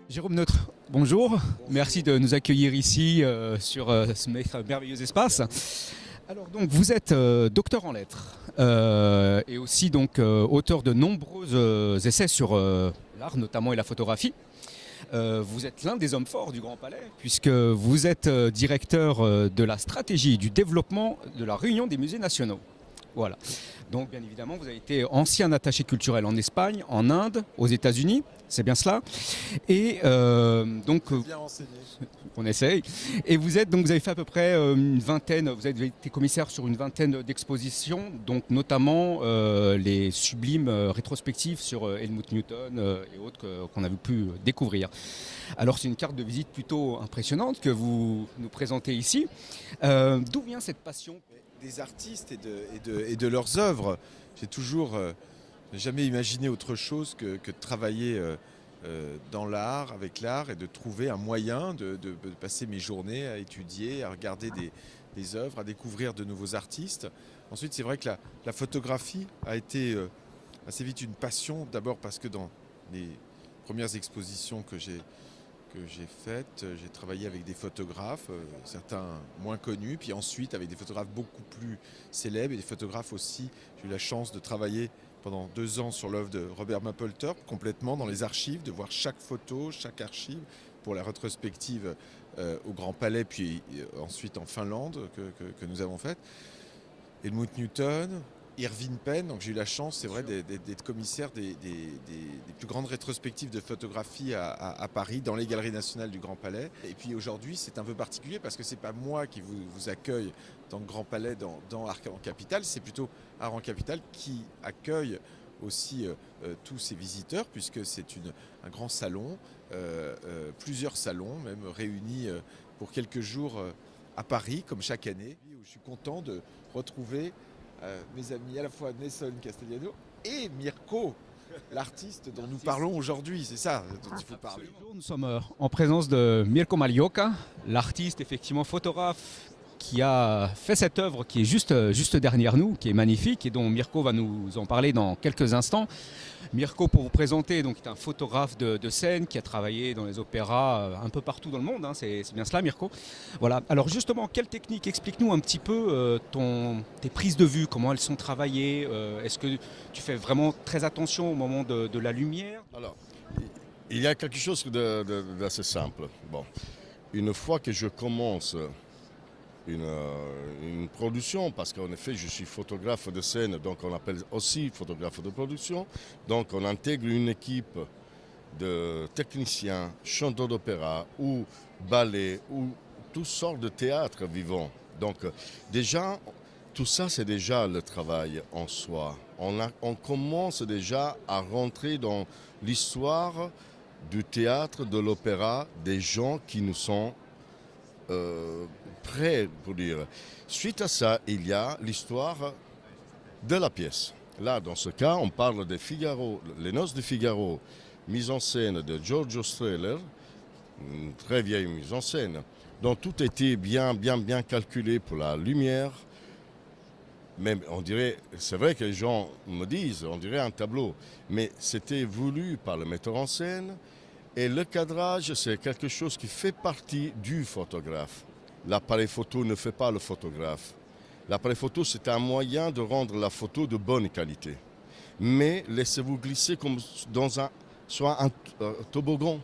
Jérôme Neutre, bonjour. Merci de nous accueillir ici sur ce merveilleux espace. Alors donc vous êtes docteur en lettres et aussi donc auteur de nombreux essais sur l'art notamment et la photographie. Vous êtes l'un des hommes forts du Grand Palais puisque vous êtes directeur de la stratégie et du développement de la Réunion des musées nationaux. Voilà. Donc bien évidemment, vous avez été ancien attaché culturel en Espagne, en Inde, aux États-Unis, c'est bien cela. Et donc Bien renseigné. on essaye. Et vous avez fait à peu près une vingtaine, vous avez été commissaire sur une vingtaine d'expositions, donc notamment les sublimes rétrospectives sur Helmut Newton et autres qu'on a pu découvrir. Alors c'est une carte de visite plutôt impressionnante que vous nous présentez ici. D'où vient cette passion? Des artistes et de leurs œuvres. J'ai toujours jamais imaginé autre chose que de travailler dans l'art, avec l'art, et de trouver un moyen de passer mes journées à étudier, à regarder des œuvres, à découvrir de nouveaux artistes. Ensuite, c'est vrai que la photographie a été assez vite une passion, d'abord parce que dans les premières expositions que j'ai faites, j'ai travaillé avec des photographes, certains moins connus, puis ensuite avec des photographes beaucoup plus célèbres et des photographes aussi. J'ai eu la chance de travailler pendant 2 ans sur l'œuvre de Robert Mapplethorpe, complètement dans les archives, de voir chaque photo, chaque archive pour la rétrospective au Grand Palais, puis ensuite en Finlande que nous avons faite. Helmut Newton, Irving Penn, donc j'ai eu la chance, c'est vrai, d'être commissaire des plus grandes rétrospectives de photographie à Paris, dans les Galeries nationales du Grand Palais. Et puis aujourd'hui, c'est un peu particulier parce que c'est pas moi qui vous accueille dans le Grand Palais, dans Art en Capitale, c'est plutôt Art en Capitale qui accueille aussi tous ces visiteurs, puisque c'est un grand salon, plusieurs salons même réunis pour quelques jours à Paris, comme chaque année, où je suis content de retrouver mes amis à la fois Nelson Castellano et Mirko, l'artiste dont nous parlons aujourd'hui. C'est ça dont il faut parler. Absolument. Nous sommes en présence de Mirko Malioka, l'artiste effectivement photographe qui a fait cette œuvre qui est juste derrière nous, qui est magnifique et dont Mirko va nous en parler dans quelques instants. Mirko, pour vous présenter, donc, est un photographe de scène qui a travaillé dans les opéras un peu partout dans le monde, hein, c'est bien cela Mirko. Voilà. Alors justement, quelle technique? Explique-nous un petit peu tes prises de vue, comment elles sont travaillées. Est-ce que tu fais vraiment très attention au moment de la lumière? Alors, il y a quelque chose d'assez simple. Bon, une fois que je commence une production, parce qu'en effet je suis photographe de scène, donc on appelle aussi photographe de production, donc on intègre une équipe de techniciens, chanteurs d'opéra ou ballet ou toutes sortes de théâtres vivants. Donc déjà, tout ça c'est déjà le travail en soi. On commence déjà à rentrer dans l'histoire du théâtre, de l'opéra, des gens qui nous sont prêt pour dire. Suite à ça, il y a l'histoire de la pièce. Là, dans ce cas, on parle de Figaro, les Noces de Figaro, mise en scène de Giorgio Strehler, une très vieille mise en scène. Donc tout était bien calculé pour la lumière. Même, on dirait, c'est vrai que les gens me disent, on dirait un tableau, mais c'était voulu par le metteur en scène. Et le cadrage, c'est quelque chose qui fait partie du photographe. L'appareil photo ne fait pas le photographe. L'appareil photo, c'est un moyen de rendre la photo de bonne qualité. Mais laissez-vous glisser comme soit un toboggan.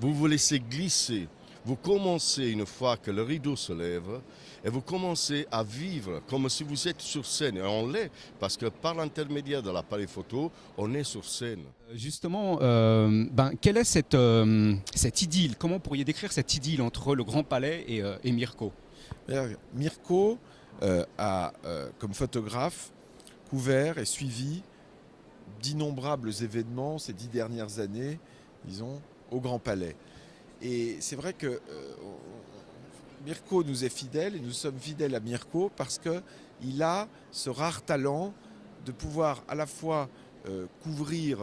Vous vous laissez glisser. Vous commencez, une fois que le rideau se lève, et vous commencez à vivre comme si vous êtes sur scène. Et on l'est, parce que par l'intermédiaire de l'appareil photo, on est sur scène. Justement, quelle est cette idylle? Comment vous pourriez décrire cette idylle entre le Grand Palais et Mirko? Mirko a, comme photographe, couvert et suivi d'innombrables événements ces 10 dernières années, disons, au Grand Palais. Et c'est vrai que Mirko nous est fidèle et nous sommes fidèles à Mirko parce qu'il a ce rare talent de pouvoir à la fois couvrir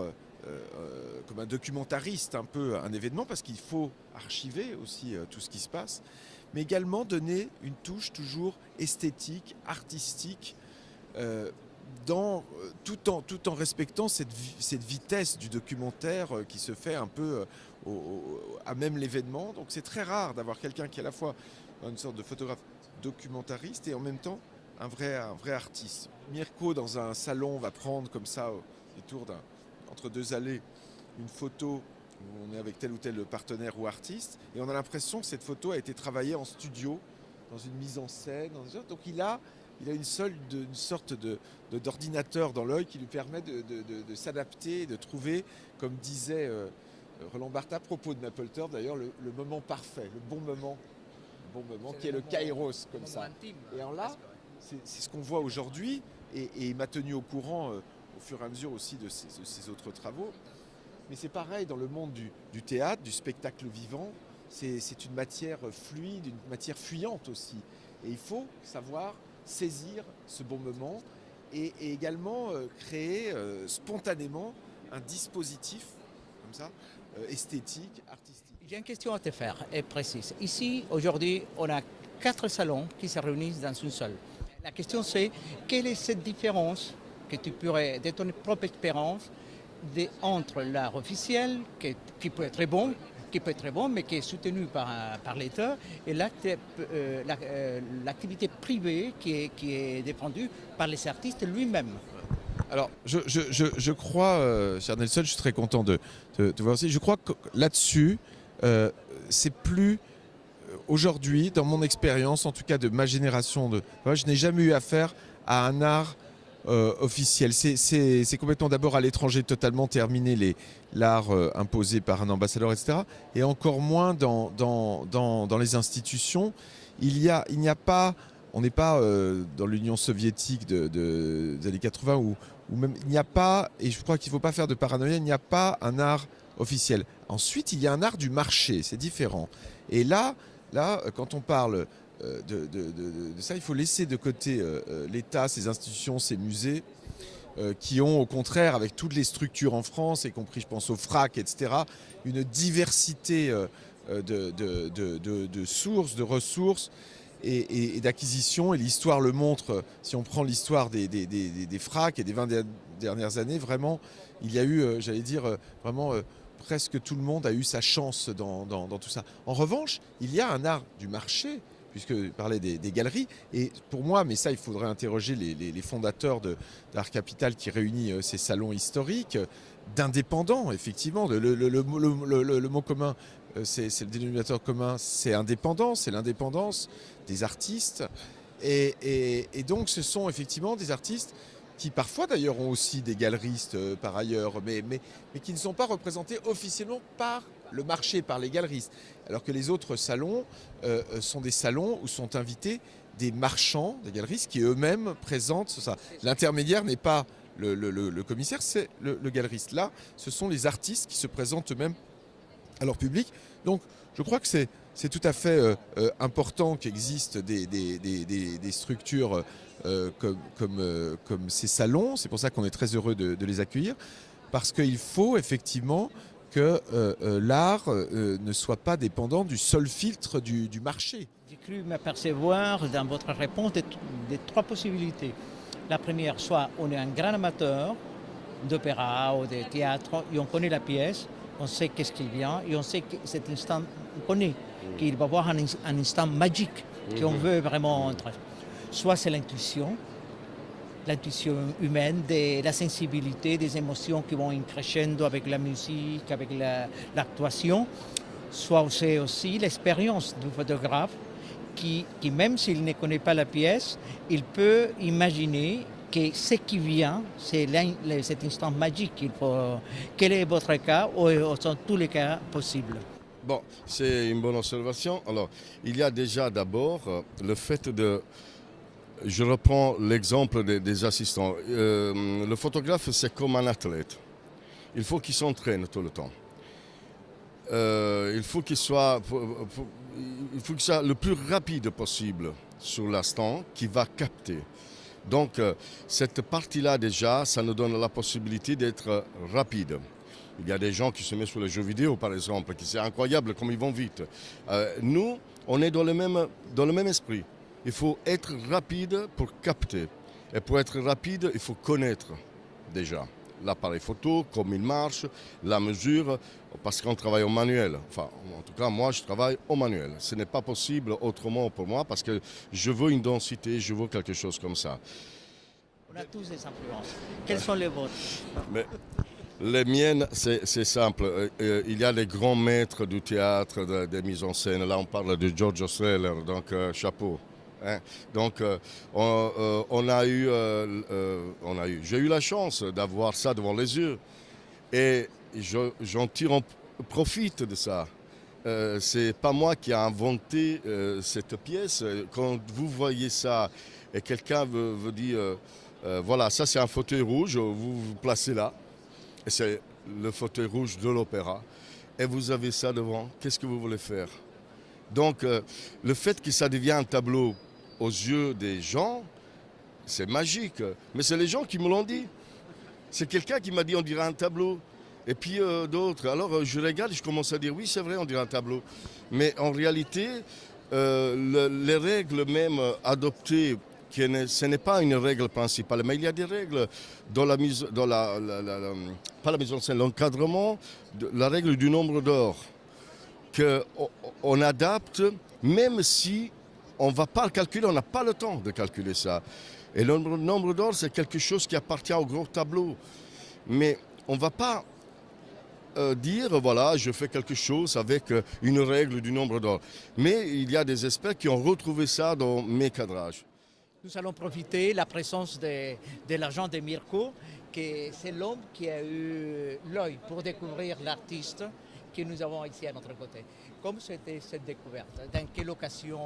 comme un documentariste un peu un événement, parce qu'il faut archiver aussi tout ce qui se passe, mais également donner une touche toujours esthétique, artistique, tout en respectant cette vitesse du documentaire qui se fait un peu à même l'événement. Donc c'est très rare d'avoir quelqu'un qui est à la fois une sorte de photographe documentariste et en même temps un vrai artiste. Mirko, dans un salon, va prendre comme ça, au détour entre deux allées, une photo où on est avec tel ou tel partenaire ou artiste, et on a l'impression que cette photo a été travaillée en studio, dans une mise en scène. Donc il a une sorte d'ordinateur dans l'œil qui lui permet de s'adapter, de trouver, comme disait Roland Barthes à propos de Mapplethorpe, d'ailleurs, le moment parfait, le bon moment qui est le kairos, comme ça. Et alors là, c'est ce qu'on voit aujourd'hui, et il m'a tenu au courant au fur et à mesure aussi de ses autres travaux. Mais c'est pareil dans le monde du théâtre, du spectacle vivant, c'est une matière fluide, une matière fuyante aussi. Et il faut savoir saisir ce bon moment et également créer spontanément un dispositif comme ça, esthétique, artistique. J'ai une question à te faire, et précise. Ici, aujourd'hui, on a 4 salons qui se réunissent dans une seule. La question c'est, quelle est cette différence que tu pourrais, de ton propre expérience, entre l'art officiel, qui peut être bon, mais qui est soutenu par l'État, et l'activité privée qui est défendue par les artistes lui-même. Alors, je crois, cher Nelson, je suis très content de te voir aussi. Je crois que là-dessus, c'est plus aujourd'hui, dans mon expérience, en tout cas de ma génération, je n'ai jamais eu affaire à un art officiel. C'est complètement d'abord à l'étranger totalement terminé l'art imposé par un ambassadeur, etc. Et encore moins dans les institutions. Il n'y a pas, on n'est pas dans l'Union soviétique des années 80 où même il n'y a pas, et je crois qu'il ne faut pas faire de paranoïa, il n'y a pas un art officiel. Ensuite, il y a un art du marché, c'est différent. Et là, quand on parle de ça, il faut laisser de côté l'État, ses institutions, ses musées, qui ont au contraire, avec toutes les structures en France, y compris je pense au FRAC, etc., une diversité de sources, de ressources et d'acquisition. Et l'histoire le montre, si on prend l'histoire des FRAC et des 20 dernières années, vraiment, il y a eu, j'allais dire, vraiment... presque tout le monde a eu sa chance dans tout ça. En revanche, il y a un art du marché, puisque je parlais des galeries. Et pour moi, mais ça, il faudrait interroger les fondateurs d'Art Capital qui réunit ces salons historiques, d'indépendants, effectivement. Le mot commun, c'est le dénominateur commun, c'est indépendance, c'est l'indépendance des artistes. Et donc, ce sont effectivement des artistes qui parfois d'ailleurs ont aussi des galeristes par ailleurs, mais qui ne sont pas représentés officiellement par le marché, par les galeristes. Alors que les autres salons sont des salons où sont invités des marchands, des galeristes qui eux-mêmes présentent ça. L'intermédiaire n'est pas le commissaire, c'est le galeriste. Là, ce sont les artistes qui se présentent eux-mêmes à leur public. Donc je crois que c'est tout à fait important qu'il existe des structures comme ces salons. C'est pour ça qu'on est très heureux de les accueillir, parce qu'il faut effectivement que l'art ne soit pas dépendant du seul filtre du marché. J'ai cru m'apercevoir dans votre réponse des 3 possibilités. La première, soit on est un grand amateur d'opéra ou de théâtre et on connaît la pièce, on sait qu'est-ce qui vient et on sait que cet instant, on connaît qu'il va y avoir un instant magique qu'on veut vraiment entrer. Soit c'est l'intuition humaine, la sensibilité, des émotions qui vont crescendo avec la musique, avec l'actuation. Soit c'est aussi l'expérience du photographe qui, même s'il ne connaît pas la pièce, il peut imaginer que ce qui vient, c'est cet instant magique. Quel est votre cas ou sont tous les cas possibles? Bon, c'est une bonne observation. Alors, il y a déjà d'abord le fait de... Je reprends l'exemple des assistants. Le photographe, c'est comme un athlète. Il faut qu'il s'entraîne tout le temps. Il faut qu'il soit le plus rapide possible sur l'instant qu'il va capter. Donc, cette partie-là, déjà, ça nous donne la possibilité d'être rapide. Il y a des gens qui se mettent sur les jeux vidéo, par exemple, qui c'est incroyable comme ils vont vite. Nous, on est dans le même esprit. Il faut être rapide pour capter. Et pour être rapide, il faut connaître déjà l'appareil photo, comme il marche, la mesure, parce qu'on travaille au manuel. Enfin, en tout cas, moi, je travaille au manuel. Ce n'est pas possible autrement pour moi, parce que je veux une densité, je veux quelque chose comme ça. On a tous des influences. Quelles sont les vôtres? Mais les miennes, c'est simple. Il y a les grands maîtres du théâtre, des mises en scène. Là, on parle de Giorgio Strehler, donc chapeau. Hein. Donc, j'ai eu la chance d'avoir ça devant les yeux. Et j'en profite de ça. C'est pas moi qui ai inventé cette pièce. Quand vous voyez ça et quelqu'un vous dit, voilà, ça c'est un fauteuil rouge, vous vous placez là. Et c'est le fauteuil rouge de l'opéra. Et vous avez ça devant. Qu'est-ce que vous voulez faire? Donc, le fait que ça devienne un tableau aux yeux des gens, c'est magique. Mais c'est les gens qui me l'ont dit. C'est quelqu'un qui m'a dit on dirait un tableau. Et puis d'autres. Alors je regarde et je commence à dire oui, c'est vrai, on dirait un tableau. Mais en réalité, les règles même adoptées, ce n'est pas une règle principale, mais il y a des règles dans la mise, pas la mise en scène, l'encadrement, la règle du nombre d'or, qu'on adapte, même si on ne va pas le calculer, on n'a pas le temps de calculer ça. Et le nombre d'or, c'est quelque chose qui appartient au gros tableau. Mais on ne va pas dire, voilà, je fais quelque chose avec une règle du nombre d'or. Mais il y a des experts qui ont retrouvé ça dans mes cadrages. Nous allons profiter de la présence de l'agent de Mirko, que c'est l'homme qui a eu l'œil pour découvrir l'artiste que nous avons ici à notre côté. Comme c'était cette découverte? Dans quelle occasion?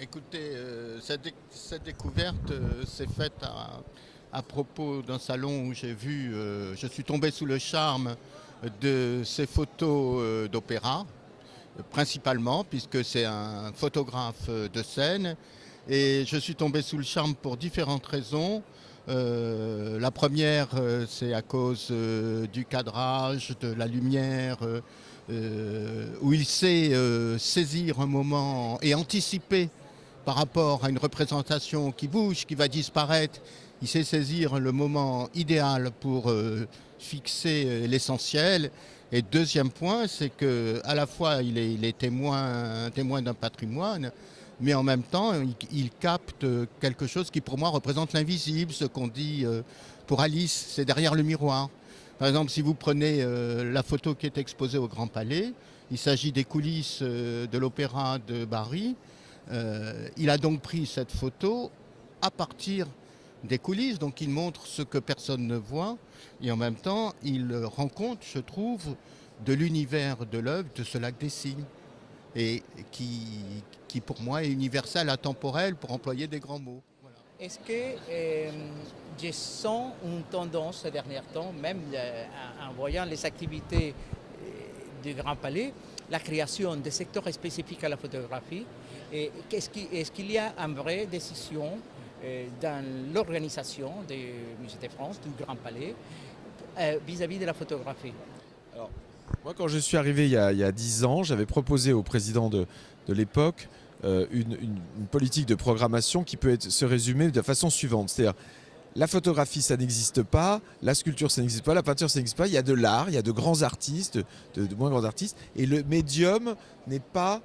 Écoutez, cette découverte s'est faite à propos d'un salon où j'ai vu, je suis tombé sous le charme de ces photos d'opéra, principalement, puisque c'est un photographe de scène. Et je suis tombé sous le charme pour différentes raisons. La première, c'est à cause du cadrage, de la lumière, où il sait saisir un moment et anticiper par rapport à une représentation qui bouge, qui va disparaître. Il sait saisir le moment idéal pour fixer l'essentiel. Et deuxième point, c'est qu'à la fois il est témoin d'un patrimoine, mais en même temps, il capte quelque chose qui pour moi représente l'invisible, ce qu'on dit pour Alice, c'est derrière le miroir. Par exemple, si vous prenez la photo qui est exposée au Grand Palais, il s'agit des coulisses de l'opéra de Bari. Il a donc pris cette photo à partir des coulisses, donc il montre ce que personne ne voit, et en même temps, il rend compte, je trouve, de l'univers de l'œuvre, de ce lac des Cygnes, et qui pour moi est universel, atemporel, pour employer des grands mots. Voilà. Est-ce que je sens une tendance ces derniers temps, même en voyant les activités du Grand Palais, la création de secteurs spécifiques à la photographie? Est-ce qu'il y a une vraie décision dans l'organisation des Musées de France, du Grand Palais, vis-à-vis de la photographie? Alors, moi, quand je suis arrivé il y a 10 ans, j'avais proposé au président de l'époque une politique de programmation qui peut se résumer de la façon suivante. C'est-à-dire, la photographie, ça n'existe pas, la sculpture, ça n'existe pas, la peinture, ça n'existe pas. Il y a de l'art, il y a de grands artistes, de moins grands artistes, et le médium n'est pas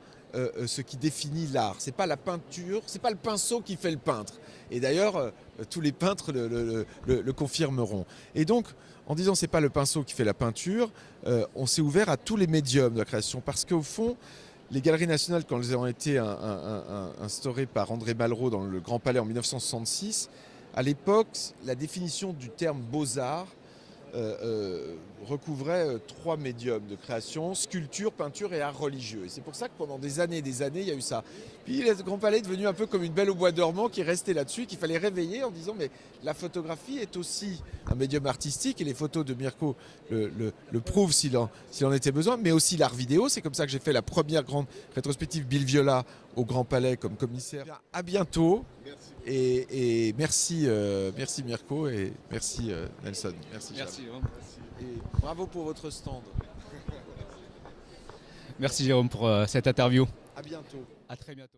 ce qui définit l'art. C'est pas la peinture, c'est pas le pinceau qui fait le peintre. Et d'ailleurs, tous les peintres le confirmeront. Et donc, en disant c'est pas le pinceau qui fait la peinture, on s'est ouvert à tous les médiums de la création. Parce qu'au fond, les Galeries nationales, quand elles ont été instaurées par André Malraux dans le Grand Palais en 1966, à l'époque, la définition du terme beaux-arts recouvrait 3 médiums de création: sculpture, peinture et art religieux. Et c'est pour ça que pendant des années, il y a eu ça. Puis le Grand Palais est devenu un peu comme une belle au bois dormant qui restait là-dessus, qu'il fallait réveiller en disant mais la photographie est aussi un médium artistique, et les photos de Mirko le prouvent s'il en était besoin, mais aussi l'art vidéo. C'est comme ça que j'ai fait la première grande rétrospective Bill Viola au Grand Palais comme commissaire. À bientôt. Et merci Mirko, et merci Nelson. Merci. Et bravo pour votre stand. Merci Jérôme pour cette interview. À bientôt. À très bientôt.